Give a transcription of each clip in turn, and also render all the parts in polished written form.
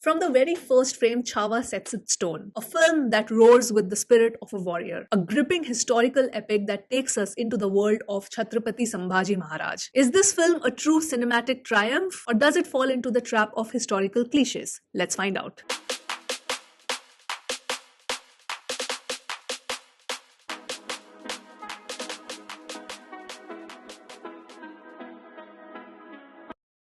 From the very first frame, Chhawa sets its tone. A film that roars with the spirit of a warrior. A gripping historical epic that takes us into the world of Chhatrapati Sambhaji Maharaj. Is this film a true cinematic triumph, or does it fall into the trap of historical cliches? Let's find out.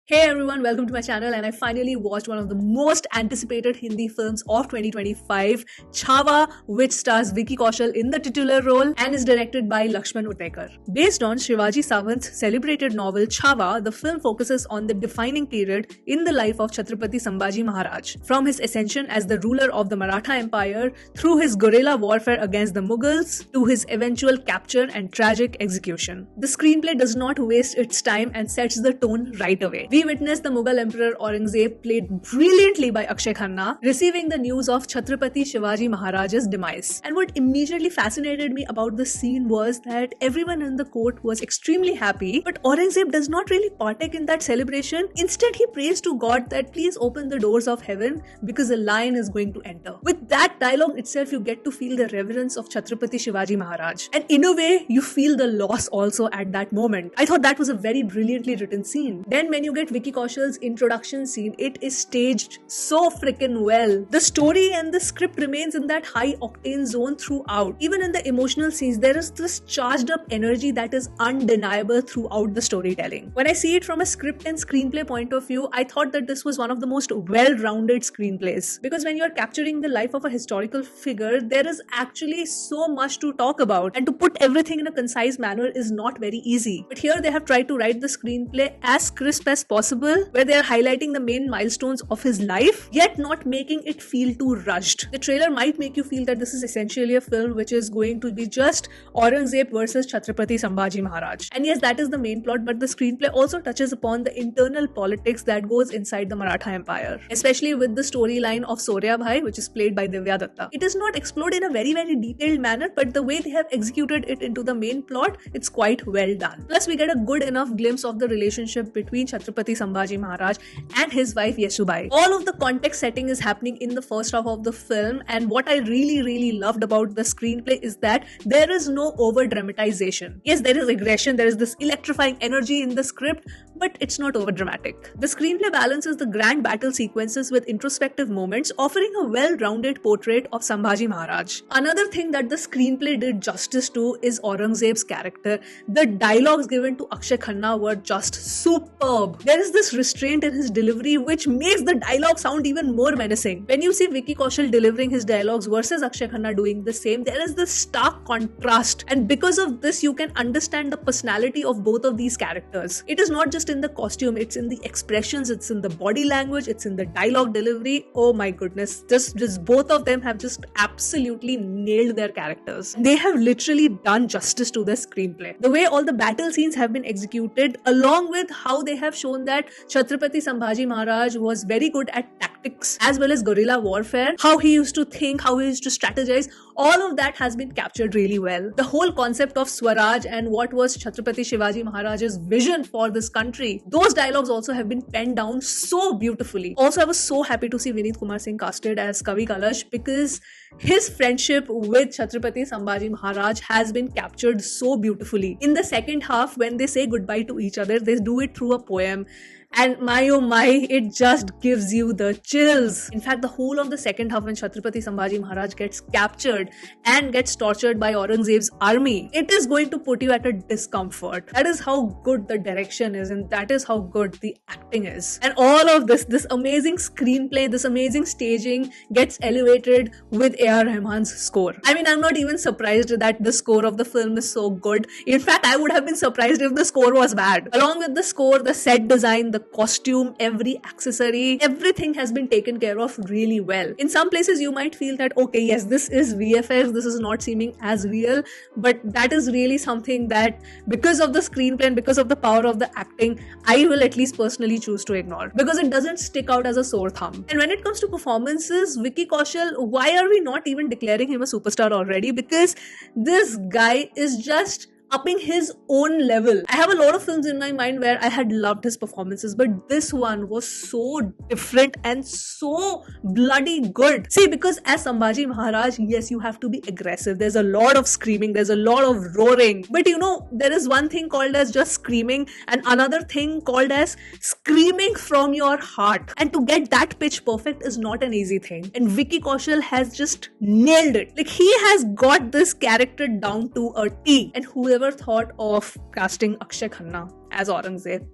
Hey everyone, welcome to my channel, and I finally watched one of the most anticipated Hindi films of 2025, Chhawa, which stars Vicky Kaushal in the titular role and is directed by Lakshman Utekar. Based on Shivaji Sawant's celebrated novel Chhawa, the film focuses on the defining period in the life of Chhatrapati Sambhaji Maharaj, from his ascension as the ruler of the Maratha Empire, through his guerrilla warfare against the Mughals, to his eventual capture and tragic execution. The screenplay does not waste its time and sets the tone right away. We witnessed the Mughal Emperor Aurangzeb, played brilliantly by Akshay Khanna, receiving the news of Chhatrapati Shivaji Maharaj's demise. And what immediately fascinated me about the scene was that everyone in the court was extremely happy, but Aurangzeb does not really partake in that celebration. Instead, he prays to God that please open the doors of heaven because a lion is going to enter. With that dialogue itself, you get to feel the reverence of Chhatrapati Shivaji Maharaj. And in a way, you feel the loss also at that moment. I thought that was a very brilliantly written scene. Then when you get Vicky Kaushal's introduction scene, it is staged so freaking well. The story and the script remains in that high octane zone throughout. Even in the emotional scenes, there is this charged up energy that is undeniable throughout the storytelling. When I see it from a script and screenplay point of view, I thought that this was one of the most well-rounded screenplays. Because when you are capturing the life of a historical figure, there is actually so much to talk about, and to put everything in a concise manner is not very easy. But here they have tried to write the screenplay as crisp as possible, where they are highlighting the main milestones of his life, yet not making it feel too rushed. The trailer might make you feel that this is essentially a film which is going to be just Aurangzeb versus Chhatrapati Sambhaji Maharaj. And yes, that is the main plot, but the screenplay also touches upon the internal politics that goes inside the Maratha Empire, especially with the storyline of Surya Bhai, which is played by Divya Datta. It is not explored in a very detailed manner, but the way they have executed it into the main plot, it's quite well done. Plus, we get a good enough glimpse of the relationship between Chhatrapati Sambhaji Maharaj and his wife Yeshubai. All of the context setting is happening in the first half of the film, and what I really loved about the screenplay is that there is no over dramatization. Yes, there is aggression, there is this electrifying energy in the script, but it's not over dramatic. The screenplay balances the grand battle sequences with introspective moments, offering a well-rounded portrait of Sambhaji Maharaj. Another thing that the screenplay did justice to is Aurangzeb's character. The dialogues given to Akshay Khanna were just superb. There is this restraint in his delivery which makes the dialogue sound even more menacing. When you see Vicky Kaushal delivering his dialogues versus Akshay Khanna doing the same, there is this stark contrast, and because of this you can understand the personality of both of these characters. It is not just in the costume, it's in the expressions, it's in the body language, it's in the dialogue delivery. Oh my goodness, just both of them have just absolutely nailed their characters. They have literally done justice to the screenplay. The way all the battle scenes have been executed, along with how they have shown that Chhatrapati Sambhaji Maharaj was very good at tactics as well as guerrilla warfare, how he used to think, how he used to strategize, all of that has been captured really well. The whole concept of Swaraj and what was Chhatrapati Shivaji Maharaj's vision for this country, those dialogues also have been penned down so beautifully. Also, I was so happy to see Vineet Kumar Singh casted as Kavi Kalash, because his friendship with Chhatrapati Sambhaji Maharaj has been captured so beautifully. In the second half, when they say goodbye to each other, they do it through a poem. And my oh my, it just gives you the chills. In fact, the whole of the second half, when Chhatrapati Sambhaji Maharaj gets captured and gets tortured by Aurangzeb's army, it is going to put you at a discomfort. That is how good the direction is, and that is how good the acting is. And all of this amazing screenplay, this amazing staging gets elevated with A.R. Rahman's score. I mean, I'm not even surprised that the score of the film is so good. In fact, I would have been surprised if the score was bad. Along with the score, the set design, the costume, every accessory, everything has been taken care of really well. In some places you might feel that, okay, yes, this is VFX, this is not seeming as real, but that is really something that, because of the screenplay and because of the power of the acting, I will at least personally choose to ignore, because it doesn't stick out as a sore thumb. And when it comes to performances, Vicky Kaushal, why are we not even declaring him a superstar already? Because this guy is just upping his own level. I have a lot of films in my mind where I had loved his performances, but this one was so different and so bloody good. See, because as Sambhaji Maharaj, yes, you have to be aggressive. There's a lot of screaming, there's a lot of roaring. But you know, there is one thing called as just screaming and another thing called as screaming from your heart. And to get that pitch perfect is not an easy thing. And Vicky Kaushal has just nailed it. Like, he has got this character down to a T. And whoever thought of casting Akshay Khanna as Aurangzeb,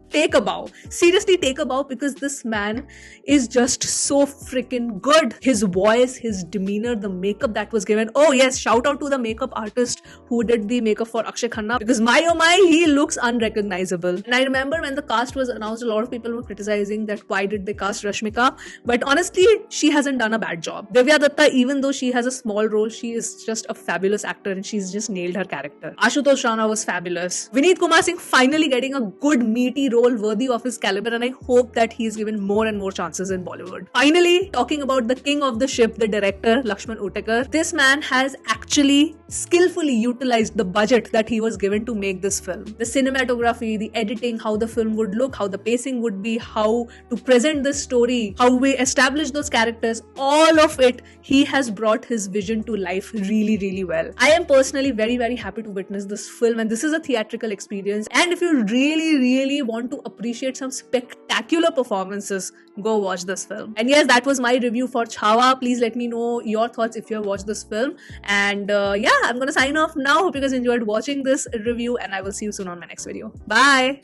take a bow. Seriously, take a bow, because this man is just so freaking good. His voice, his demeanor, the makeup that was given. Oh yes, shout out to the makeup artist who did the makeup for Akshay Khanna, because my oh my, he looks unrecognizable. And I remember when the cast was announced, a lot of people were criticizing that why did they cast Rashmika, but honestly, she hasn't done a bad job. Divya Datta, even though she has a small role, she is just a fabulous actor and she's just nailed her character. Ashutosh Rana was fabulous. Vineet Kumar Singh finally getting a good meaty role worthy of his caliber, and I hope that he is given more and more chances in Bollywood. Finally, talking about the king of the ship, the director Lakshman Utekar, this man has actually skillfully utilized the budget that he was given to make this film. The cinematography, the editing, how the film would look, how the pacing would be, how to present this story, how we establish those characters, all of it, he has brought his vision to life really, really well. I am personally very, very happy to witness this film, and this is a theatrical experience. And if you really, really want to appreciate some spectacular performances, go watch this film. And yes, that was my review for Chhaava. Please let me know your thoughts if you have watched this film. And yeah, I'm gonna sign off now. Hope you guys enjoyed watching this review, and I will see you soon on my next video. Bye.